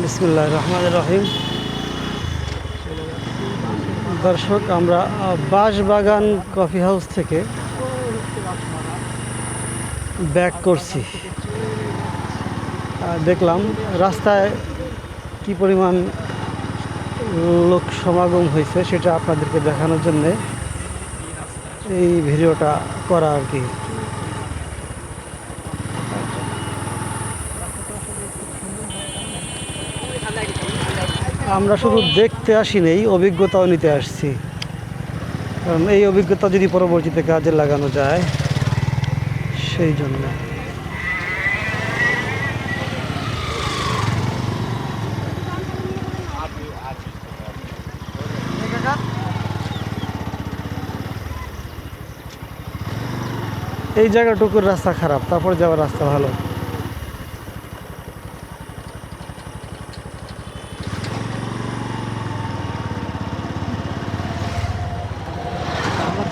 বিসমিল্লাহির রহমানির রহিম। দর্শক, আমরা বাঁশবাগান কফি হাউস থেকে ব্যাক করছি। দেখলাম রাস্তায় কি পরিমাণ লোক সমাগম হয়েছে সেটা আপনাদেরকে দেখানোর জন্যে এই ভিডিওটা করা আর কি। আমরা শুধু দেখতে আসিনি, অভিজ্ঞতাও নিতে আসছি, কারণ এই অভিজ্ঞতা যদি পরবর্তীতে কাজে লাগানো যায় সেই জন্য। এই জায়গাটুকুর রাস্তা খারাপ, তারপর যাওয়ার রাস্তা ভালো।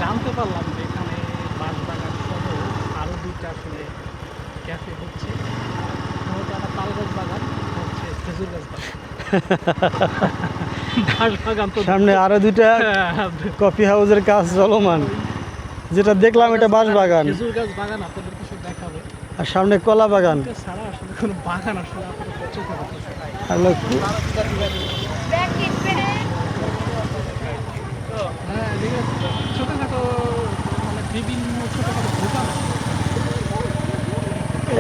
জানতে পারলাম যে এখানে বাঁশবাগান সহ আরও দুইটা আসলে ক্যাফে হচ্ছে। হয়তো আমার তাল গাছ বাগান, হচ্ছে খেজুর গাছ বাগান। বাঁশবাগান তো সামনে আরো দুইটা কফি হাউসের কাজ চলমান, যেটা দেখলাম এটা বাঁশবাগান, খেজুর গাছ বাগান আপনাদের কিছু দেখাবে। আর সামনে কলা বাগান। এটা ছাড়া আসলে কোনো বাগান আসলে আপনাদের চোখে পড়তেছে না। আর হ্যাঁ, ঠিক আছে। ছোটোখাটো মানে বিভিন্ন ছোটোখাটো দোকান আছে।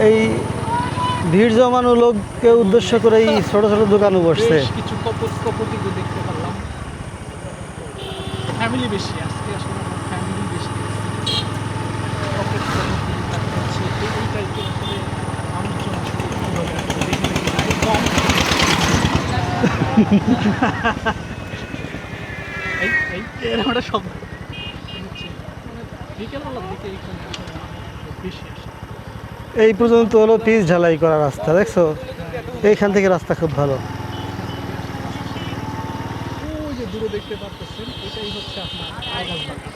এই ভিড় জমানো লোককে উদ্দেশ্য করে এই ছোট ছোট দোকানও বসছে। বেশ কিছু কপতিকে দেখতে পারলাম। ফ্যামিলি বেশি আজকে আসলে আমার ফ্যামিলি বেশি। তারপর হচ্ছে এই টাইপের আসলে মানুষজন আসলে কীভাবে আসলে দেখে দেখি কম। এরকম একটা শব্দ হচ্ছে মানে বিকেলবেলার দিকে এইখানে আসলে বেশি আসে। এই পর্যন্ত হলো পিচ ঢালাই করা রাস্তা, দেখছো? এইখান থেকে রাস্তা খুব ভালো। ওই যে দূরে দেখতে পাচ্ছেন এটাই হচ্ছে আপনার তাল গাছ বাগান,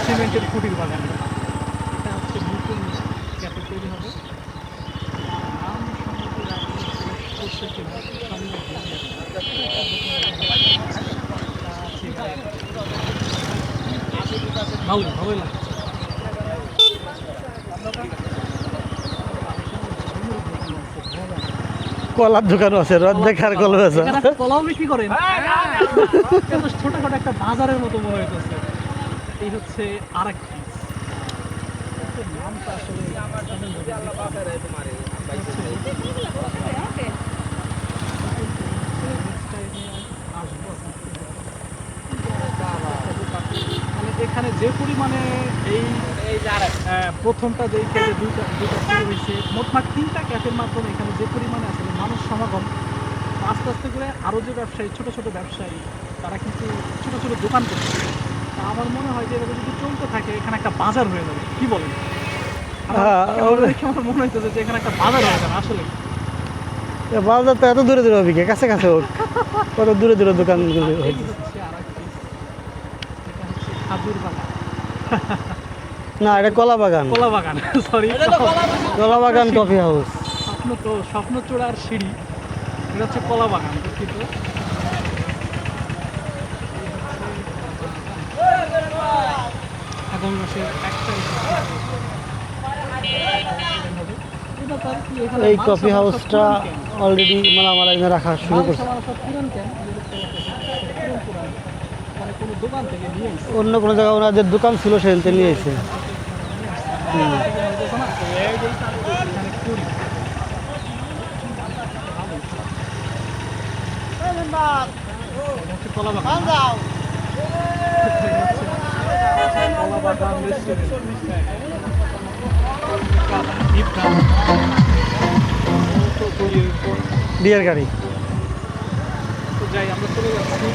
সিমেন্টের খুঁটির বাগান। এটা হচ্ছে নতুন ক্যাফে তৈরি হবে। নাম সম্মতি করছে কিনা সামনে ভালোই ভালোই লাগছে। কলার দোকানও আছে, রদ দেখার কলা আছে। এখানে একটা কলাও বিক্রি করেন? ছোটখাটো একটা বাজারের মতো মনে হইতেছে। এই হচ্ছে আরেক পিস। নামটা আসলে মানে এখানে যে পরিমাণে এই প্রথমটা যে ক্যাফে দুইটা শুরু হয়েছে, মোটমাট 3টা ক্যাফের মাধ্যমে এখানে যে পরিমাণে আসলে মানুষ সমাগম, আস্তে আস্তে করে আরও যে ব্যবসায়ী, ছোটো ছোটো ব্যবসায়ী, তারা কিন্তু ছোটো ছোটো দোকান করছে। তা আমার মনে হয় যে এভাবে যদি চলতে থাকে এখানে একটা বাজার হয়ে যাবে। কি বলেন? আমার মনে হইতেছে যে এখানে একটা বাজার হয়ে যাবে আসলে। বাজার তো এত দূরে দূরে হবে, কাছে কাছে হোক, কত দূরে দূরে দোকানগুলো এই হয়েছে। হচ্ছে আরেক পিস। এটা হচ্ছে খাজুর বাগান, না, এটা কলা বাগান। কলা বাগান, সরি, কলা বাগান কফি হাউস। স্বপ্নচূড়ার সিঁড়ি। এটা হচ্ছে কলা বাগান, দুঃখিত। আগামী মাসের 1 তারিখ এই কফি হাউসটা অলরেডি মালামাল এনে রাখা শুরু করছে। অন্য কোনো জায়গায় ওনাদের দোকান ছিল, সেখান থেকে নিয়ে এসেছে। বিয়ের গাড়ি তো যাই, আমরা চলে যাচ্ছি।